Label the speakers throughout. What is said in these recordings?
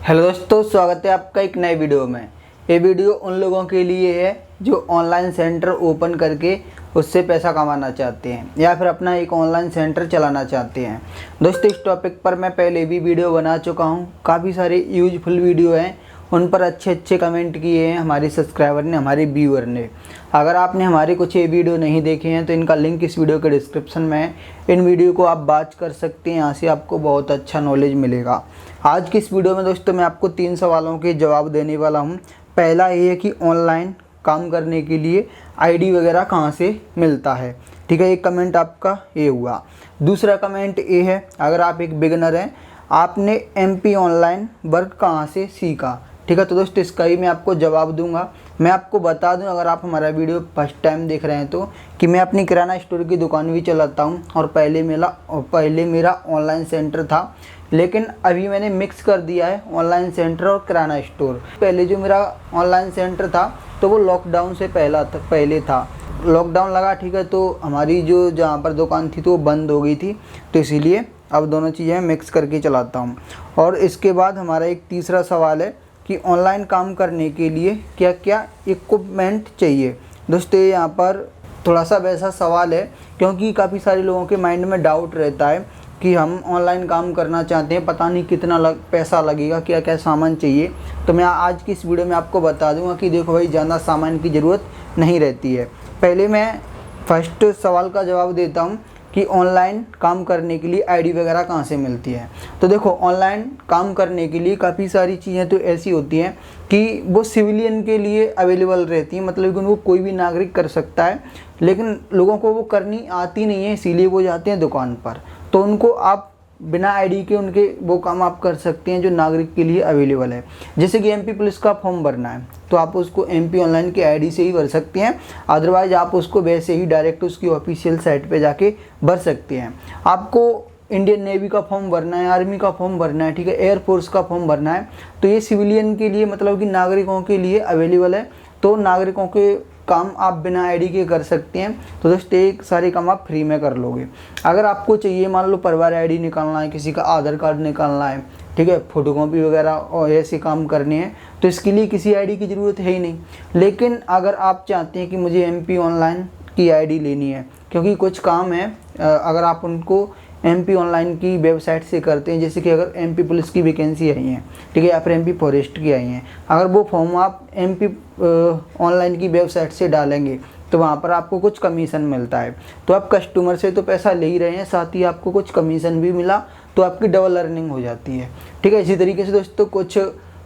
Speaker 1: Hello दोस्तों, स्वागत है आपका एक नए वीडियो में। ये वीडियो उन लोगों के लिए है जो ऑनलाइन सेंटर ओपन करके उससे पैसा कमाना चाहते हैं या फिर अपना एक ऑनलाइन सेंटर चलाना चाहते हैं। दोस्तों, इस टॉपिक पर मैं पहले भी वीडियो बना चुका हूँ। काफ़ी सारे यूजफुल वीडियो हैं, उन पर अच्छे कमेंट किए हैं हमारे सब्सक्राइबर ने, हमारे व्यूअर ने। अगर आपने हमारे कुछ ये वीडियो नहीं देखे हैं तो इनका लिंक इस वीडियो के डिस्क्रिप्शन में है। इन वीडियो को आप वॉच कर सकते हैं, यहाँ से आपको बहुत अच्छा नॉलेज मिलेगा। आज की इस वीडियो में दोस्तों मैं आपको 3 सवालों के जवाब देने वाला हूँ। पहला ये है कि ऑनलाइन काम करने के लिए आईडी वगैरह कहाँ से मिलता है। ठीक है, एक कमेंट आपका ये हुआ। दूसरा कमेंट ये है, अगर आप एक बिगिनर हैं, आपने MP ऑनलाइन वर्क कहाँ से सीखा। ठीक है, तो दोस्तों इसका ही मैं आपको जवाब दूंगा। मैं आपको बता दूं, अगर आप हमारा वीडियो फर्स्ट टाइम देख रहे हैं तो, कि मैं अपनी किराना स्टोर की दुकान भी चलाता हूं और पहले मेरा ऑनलाइन सेंटर था, लेकिन अभी मैंने मिक्स कर दिया है ऑनलाइन सेंटर और किराना स्टोर। पहले जो मेरा ऑनलाइन सेंटर था तो वो लॉकडाउन से पहले था। लॉकडाउन लगा, ठीक है, तो हमारी जो जहाँ पर दुकान थी तो वो बंद हो गई थी, तो इसीलिए अब दोनों चीज़ें मिक्स करके चलाता हूँ। और इसके बाद हमारा एक तीसरा सवाल है कि ऑनलाइन काम करने के लिए क्या क्या इक्विपमेंट चाहिए। दोस्तों, यहाँ पर थोड़ा सा वैसा सवाल है क्योंकि काफ़ी सारे लोगों के माइंड में डाउट रहता है कि हम ऑनलाइन काम करना चाहते हैं, पता नहीं कितना पैसा लगेगा, क्या क्या सामान चाहिए। तो मैं आज की इस वीडियो में आपको बता दूंगा कि देखो भाई, ज़्यादा सामान की ज़रूरत नहीं रहती है। पहले मैं फर्स्ट सवाल का जवाब देता हूँ कि ऑनलाइन काम करने के लिए आईडी वगैरह कहाँ से मिलती है। तो देखो, ऑनलाइन काम करने के लिए काफ़ी सारी चीज़ें तो ऐसी होती हैं कि वो सिविलियन के लिए अवेलेबल रहती हैं, मतलब कि उनको कोई भी नागरिक कर सकता है, लेकिन लोगों को वो करनी आती नहीं है, इसीलिए वो जाते हैं दुकान पर। तो उनको आप बिना आईडी के उनके वो काम आप कर सकते हैं जो नागरिक के लिए अवेलेबल है। जैसे कि MP पुलिस का फॉर्म भरना है तो आप उसको MP ऑनलाइन की आईडी से ही भर सकते हैं, अदरवाइज आप उसको वैसे ही डायरेक्ट उसकी ऑफिशियल साइट पे जाके भर सकते हैं। आपको इंडियन नेवी का फॉर्म भरना है, आर्मी का फॉर्म भरना है, ठीक है, एयरफोर्स का फॉर्म भरना है, तो ये सिविलियन के लिए, मतलब कि नागरिकों के लिए अवेलेबल है। तो नागरिकों के काम आप बिना आईडी के कर सकते हैं। तो दोस्तों, एक सारे काम आप फ्री में कर लोगे। अगर आपको चाहिए, मान लो परिवार आईडी निकालना है, किसी का आधार कार्ड निकालना है, ठीक है, फोटोकॉपी वगैरह और ऐसे काम करने हैं, तो इसके लिए किसी आईडी की ज़रूरत है ही नहीं। लेकिन अगर आप चाहते हैं कि मुझे MP ऑनलाइन की आईडी लेनी है, क्योंकि कुछ काम है अगर आप उनको MP ऑनलाइन की वेबसाइट से करते हैं, जैसे कि अगर MP पुलिस की वैकेंसी आई है, ठीक है, या फिर MP फॉरेस्ट की आई हैं, अगर वो फॉर्म आप MP ऑनलाइन की वेबसाइट से डालेंगे तो वहाँ पर आपको कुछ कमीशन मिलता है। तो आप कस्टमर से तो पैसा ले ही रहे हैं, साथ ही आपको कुछ कमीशन भी मिला, तो आपकी डबल अर्निंग हो जाती है। ठीक है, इसी तरीके से दोस्तों कुछ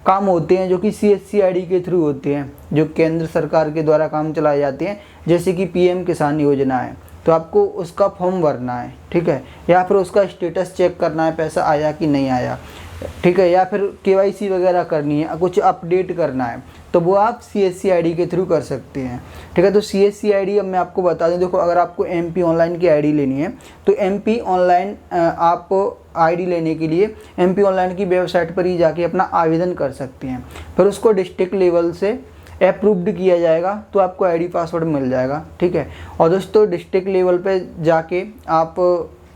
Speaker 1: काम होते हैं जो कि CSC आईडी के थ्रू होते हैं, जो केंद्र सरकार के द्वारा काम चलाए जाते हैं, जैसे कि PM किसान योजना है, तो आपको उसका फॉर्म भरना है, ठीक है, या फिर उसका स्टेटस चेक करना है, पैसा आया कि नहीं आया, ठीक है, या फिर KYC वगैरह करनी है, कुछ अपडेट करना है, तो वो आप CSC आईडी के थ्रू कर सकते हैं। ठीक है, तो CSC आईडी अब मैं आपको बता दूं, देखो, अगर आपको MP ऑनलाइन की आईडी लेनी है तो MP ऑनलाइन आप आईडी लेने के लिए MP ऑनलाइन की वेबसाइट पर ही जाके अपना आवेदन कर सकते हैं। फिर उसको डिस्ट्रिक्ट लेवल से अप्रूव्ड किया जाएगा तो आपको आईडी पासवर्ड मिल जाएगा। ठीक है, और दोस्तों डिस्ट्रिक्ट लेवल पे जाके आप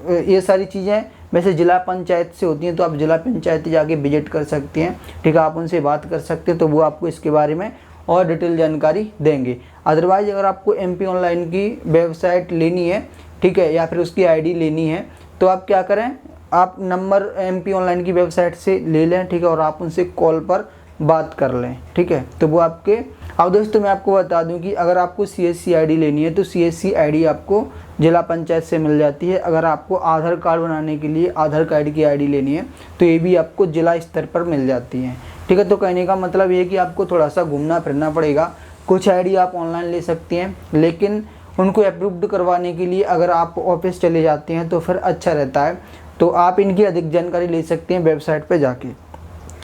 Speaker 1: ये सारी चीज़ें वैसे जिला पंचायत से होती हैं, तो आप जिला पंचायत जाके विजिट कर सकते हैं। ठीक है, आप उनसे बात कर सकते हैं, तो वो आपको इसके बारे में और डिटेल जानकारी देंगे। अदरवाइज अगर आपको MP ऑनलाइन की वेबसाइट लेनी है, ठीक है, या फिर उसकी आईडी लेनी है, तो आप क्या करें, आप नंबर MP ऑनलाइन की वेबसाइट से ले लें, ठीक है, और आप उनसे कॉल पर बात कर लें। ठीक है, तो वो आपके। अब दोस्तों मैं आपको बता दूं कि अगर आपको CSC आईडी लेनी है तो CSC आईडी आपको जिला पंचायत से मिल जाती है। अगर आपको आधार कार्ड बनाने के लिए आधार कार्ड की आईडी लेनी है तो ये भी आपको जिला स्तर पर मिल जाती है। ठीक है, तो कहने का मतलब ये है कि आपको थोड़ा सा घूमना फिरना पड़ेगा। कुछ आईडी आप ऑनलाइन ले सकते हैं, लेकिन उनको अप्रूव्ड करवाने के लिए अगर आप ऑफिस चले जाते हैं तो फिर अच्छा रहता है। तो आप इनकी अधिक जानकारी ले सकते हैं वेबसाइट पर जाके।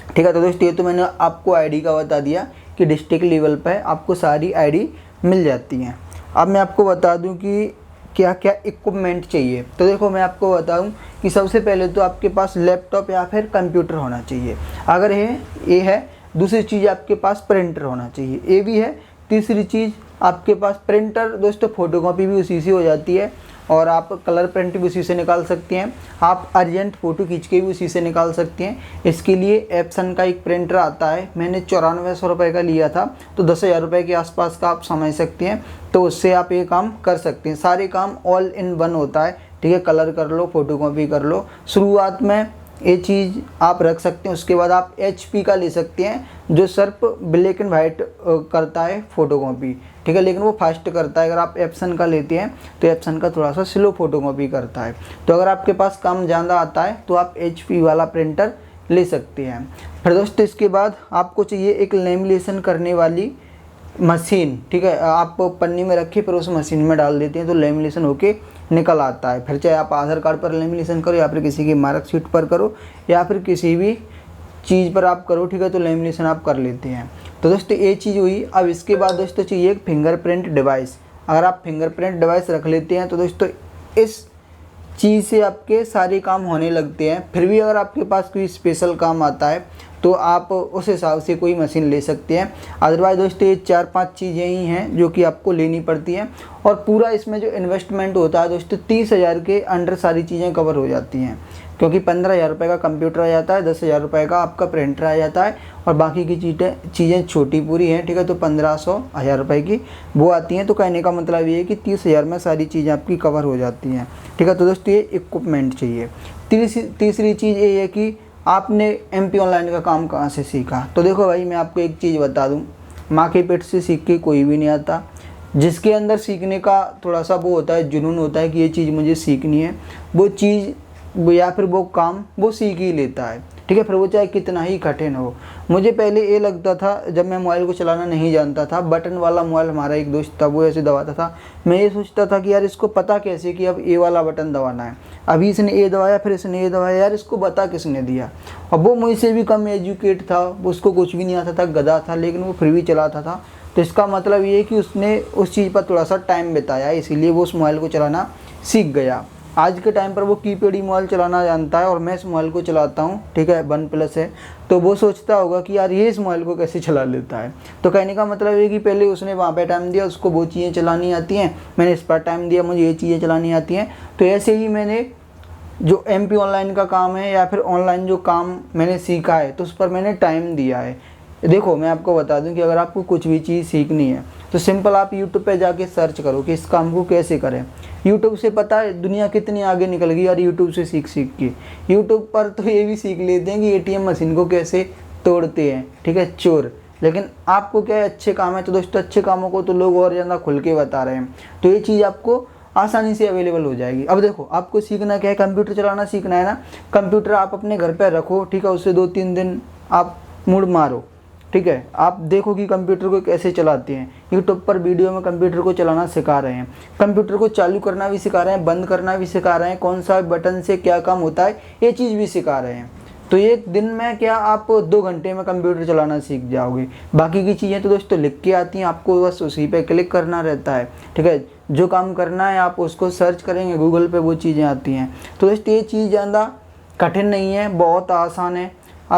Speaker 1: ठीक है, तो दोस्तों ये तो मैंने आपको आईडी का बता दिया कि डिस्ट्रिक्ट लेवल पर आपको सारी आईडी मिल जाती हैं। अब मैं आपको बता दूं कि क्या क्या इक्विपमेंट चाहिए। तो देखो, मैं आपको बताऊं कि सबसे पहले तो आपके पास लैपटॉप या फिर कंप्यूटर होना चाहिए। अगर ये है, दूसरी चीज़ आपके पास प्रिंटर होना चाहिए, ये भी है। तीसरी चीज़ आपके पास प्रिंटर, दोस्तों फोटोकॉपी भी उसी से हो जाती है। और आप कलर प्रिंट भी उसी से निकाल सकते हैं। आप अर्जेंट फ़ोटो खींच के भी उसी से निकाल सकते हैं। इसके लिए एप्सन का एक प्रिंटर आता है, मैंने 9400 रुपये का लिया था, तो 10,000 रुपये के आसपास का आप समझ सकते हैं। तो उससे आप ये काम कर सकते हैं, सारे काम ऑल इन वन होता है, ठीक है। कलर कर लो, फ़ोटोकॉपी कर लो। शुरुआत में ये चीज़ आप रख सकते हैं। उसके बाद आप HP का ले सकते हैं जो सिर्फ ब्लैक एंड वाइट करता है फ़ोटोकॉपी, ठीक है, लेकिन वो फास्ट करता है। अगर आप एप्सन का लेते हैं तो एप्सन का थोड़ा सा स्लो फ़ोटोकॉपी करता है। तो अगर आपके पास काम ज़्यादा आता है तो आप HP वाला प्रिंटर ले सकते हैं। फिर दोस्तों इसके बाद आपको चाहिए एक लेमिनेशन करने वाली मशीन, ठीक है। आप पन्नी में रखिए फिर उस मशीन में डाल देते हैं तो लेमिनेशन होके निकल आता है। फिर चाहे आप आधार कार्ड पर लेमिनेशन करो या फिर किसी की मार्कशीट पर करो या फिर किसी भी चीज़ पर आप करो, ठीक है, तो लेमिनेशन आप कर लेते हैं। तो दोस्तों ये चीज़ हुई। अब इसके बाद दोस्तों चाहिए एक फिंगरप्रिंट डिवाइस। अगर आप फिंगरप्रिंट डिवाइस रख लेते हैं तो दोस्तों इस चीज़ से आपके सारे काम होने लगते हैं। फिर भी अगर आपके पास कोई स्पेशल काम आता है तो आप उस हिसाब से कोई मशीन ले सकते हैं। अदरवाइज दोस्तों ये 4-5 चीज़ें ही हैं जो कि आपको लेनी पड़ती हैं और पूरा इसमें जो इन्वेस्टमेंट होता है दोस्तों 30,000 के अंडर सारी चीज़ें कवर हो जाती हैं, क्योंकि 15,000 रुपये का कंप्यूटर आ जाता है, 10,000 रुपये का आपका प्रिंटर आ जाता है और बाकी की चीज़ें छोटी पूरी हैं, ठीक है, तो 1500-1000 रुपये की वो आती हैं। तो कहने का मतलब ये है कि 30,000 में सारी चीज़ें आपकी कवर हो जाती हैं, ठीक है। तो दोस्तों ये इक्विपमेंट चाहिए। तीसरी चीज़ ये है कि आपने MP ऑनलाइन का काम कहाँ से सीखा। तो देखो भाई मैं आपको एक चीज़ बता दूँ, माँ के पेट से सीख के कोई भी नहीं आता। जिसके अंदर सीखने का थोड़ा सा वो होता है, जुनून होता है कि ये चीज़ मुझे सीखनी है, वो चीज़ या फिर वो काम वो सीख ही लेता है, ठीक है। फिर वो चाहे कितना ही कठिन हो। मुझे पहले ये लगता था जब मैं मोबाइल को चलाना नहीं जानता था, बटन वाला मोबाइल हमारा एक दोस्त था वो ऐसे दबाता था, मैं ये सोचता था कि यार इसको पता कैसे कि अब ये वाला बटन दबाना है, अभी इसने ये दबाया फिर इसने ये दबाया, यार इसको बता किसने दिया। और वो मुझसे भी कम एजुकेट था, उसको कुछ भी नहीं आता था, गधा था, लेकिन वो फिर भी चलाता था। तो इसका मतलब ये है कि उसने उस चीज़ पर थोड़ा सा टाइम बिताया, इसीलिए वो उस मोबाइल को चलाना सीख गया। आज के टाइम पर वो कीपैड ही मोबाइल चलाना जानता है और मैं इस मोबाइल को चलाता हूँ, ठीक है, OnePlus है। तो वो सोचता होगा कि यार ये इस मोबाइल को कैसे चला लेता है। तो कहने का मतलब ये कि पहले उसने वहाँ पे टाइम दिया, उसको वो चीज़ें चलानी आती हैं, मैंने इस पर टाइम दिया, मुझे ये चीज़ें चलानी आती हैं। तो ऐसे ही मैंने जो MP ऑनलाइन का काम है या फिर ऑनलाइन जो काम मैंने सीखा है तो उस पर मैंने टाइम दिया है। देखो मैं आपको बता दूं कि अगर आपको कुछ भी चीज़ सीखनी है तो सिंपल आप YouTube पे जाके सर्च करो कि इस काम को कैसे करें। YouTube से पता है दुनिया कितनी आगे निकल गई यार YouTube से सीख के। YouTube पर तो ये भी सीख लेते हैं कि ATM मशीन को कैसे तोड़ते हैं, ठीक है, चोर। लेकिन आपको क्या है, अच्छे काम है तो दोस्तों अच्छे कामों को तो लोग और ज़्यादा खुल के बता रहे हैं, तो ये चीज़ आपको आसानी से अवेलेबल हो जाएगी। अब देखो आपको सीखना क्या है, कंप्यूटर चलाना सीखना है ना। कंप्यूटर आप अपने घर पर रखो, ठीक है, उससे 2-3 दिन आप मुड़ मारो, ठीक है, आप देखो कि कंप्यूटर को कैसे चलाते हैं। यूट्यूब पर वीडियो में कंप्यूटर को चलाना सिखा रहे हैं, कंप्यूटर को चालू करना भी सिखा रहे हैं, बंद करना भी सिखा रहे हैं, कौन सा बटन से क्या काम होता है ये चीज़ भी सिखा रहे हैं। तो एक दिन में क्या आप 2 घंटे में कंप्यूटर चलाना सीख जाओगे। बाकी की चीज़ें तो दोस्तों लिख के आती हैं, आपको बस उसी पे क्लिक करना रहता है, ठीक है। जो काम करना है आप उसको सर्च करेंगे गूगल पे, वो चीज़ें आती हैं। तो दोस्तों ये चीज़ ज़्यादा कठिन नहीं है, बहुत आसान है।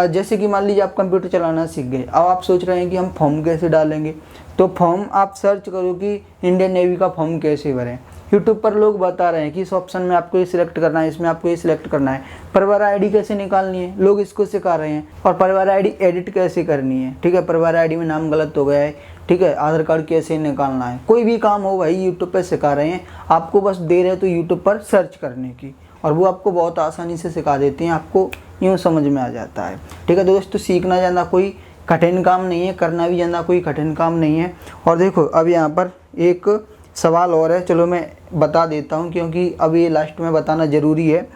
Speaker 1: जैसे कि मान लीजिए आप कंप्यूटर चलाना सीख गए, अब आप सोच रहे हैं कि हम फॉर्म कैसे डालेंगे, तो फॉर्म आप सर्च करो कि इंडियन नेवी का फॉर्म कैसे भरें। यूट्यूब पर लोग बता रहे हैं कि इस ऑप्शन में आपको ये सिलेक्ट करना है, इसमें आपको ये सिलेक्ट करना है। परिवार ID कैसे निकालनी है, लोग इसको सिखा रहे हैं। और परिवार ID एडिट कैसे करनी है, ठीक है, परिवार ID में नाम गलत हो गया है, ठीक है, आधार कार्ड कैसे निकालना है, कोई भी काम हो भाई यूट्यूब पर सिखा रहे हैं। आपको बस देर है तो यूट्यूब पर सर्च करने की, और वो आपको बहुत आसानी से सिखा देते हैं, आपको यूँ समझ में आ जाता है, ठीक है। दोस्तों सीखना ज़्यादा कोई कठिन काम नहीं है, करना भी ज़्यादा कोई कठिन काम नहीं है। और देखो अब यहाँ पर एक सवाल और है, चलो मैं बता देता हूँ क्योंकि अब ये लास्ट में बताना ज़रूरी है।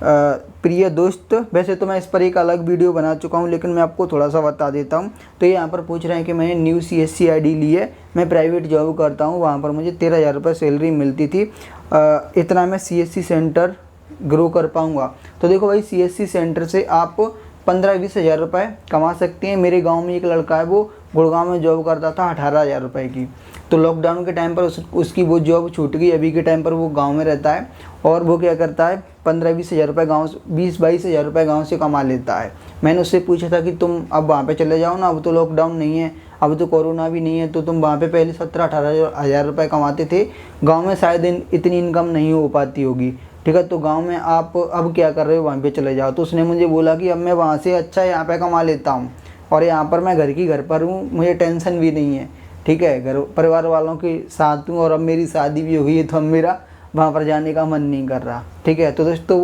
Speaker 1: प्रिय दोस्त, वैसे तो मैं इस पर एक अलग वीडियो बना चुका हूँ लेकिन मैं आपको थोड़ा सा बता देता हूँ। तो ये यहाँ पर पूछ रहे हैं कि मैंने न्यू CSC ID ली है, मैं प्राइवेट जॉब करता हूँ, वहाँ पर मुझे 13,000 रुपये सैलरी मिलती थी, इतना मैं CSC सेंटर ग्रो कर पाऊँगा। तो देखो भाई CSC सेंटर से आप 15-20 हज़ार रुपये कमा सकते हैं। मेरे गांव में एक लड़का है वो गुड़गांव में जॉब करता था 18,000 रुपये की। तो लॉकडाउन के टाइम पर उसकी वो जॉब छूट गई। अभी के टाइम पर वो गांव में रहता है और वो क्या करता है 15-20 हज़ार रुपये गाँव 20-22 हज़ार रुपये गाँव से कमा लेता है। मैंने उससे पूछा था कि तुम अब वहाँ पे चले जाओ ना, अब तो लॉकडाउन नहीं है, अब तो कोरोना भी नहीं है, तो तुम वहाँ पे पहले 17-18 हज़ार रुपये कमाते थे, गाँव में शायद इतनी इनकम नहीं हो पाती होगी, ठीक है, तो गांव में आप अब क्या कर रहे हो, वहाँ पे चले जाओ। तो उसने मुझे बोला कि अब मैं वहाँ से अच्छा यहाँ पे कमा लेता हूँ और यहाँ पर मैं घर पर हूँ, मुझे टेंशन भी नहीं है, ठीक है, घर परिवार वालों के साथ हूँ और अब मेरी शादी भी हो गई है, तो अब मेरा वहाँ पर जाने का मन नहीं कर रहा, ठीक है। तो दोस्तों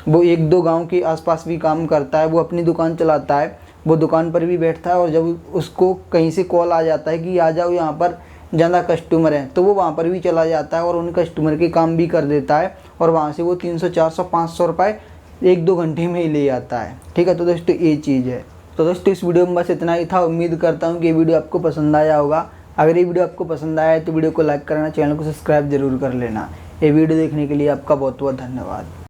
Speaker 1: वो 1-2 गाँव के आसपास भी काम करता है, वो अपनी दुकान चलाता है, वो दुकान पर भी बैठता है और जब उसको कहीं से कॉल आ जाता है कि आ जाओ यहाँ पर ज़्यादा कस्टमर हैं, तो वो वहाँ पर भी चला जाता है और उन कस्टमर के काम भी कर देता है और वहाँ से वो 300-400-500 रुपये 1-2 घंटे में ही ले आता है, ठीक है। तो दोस्तों ये चीज़ है। तो दोस्तों इस वीडियो में बस इतना ही था। उम्मीद करता हूँ कि ये वीडियो आपको पसंद आया होगा। अगर ये वीडियो आपको पसंद आया है तो वीडियो को लाइक करना, चैनल को सब्सक्राइब जरूर कर लेना। ये वीडियो देखने के लिए आपका बहुत बहुत धन्यवाद।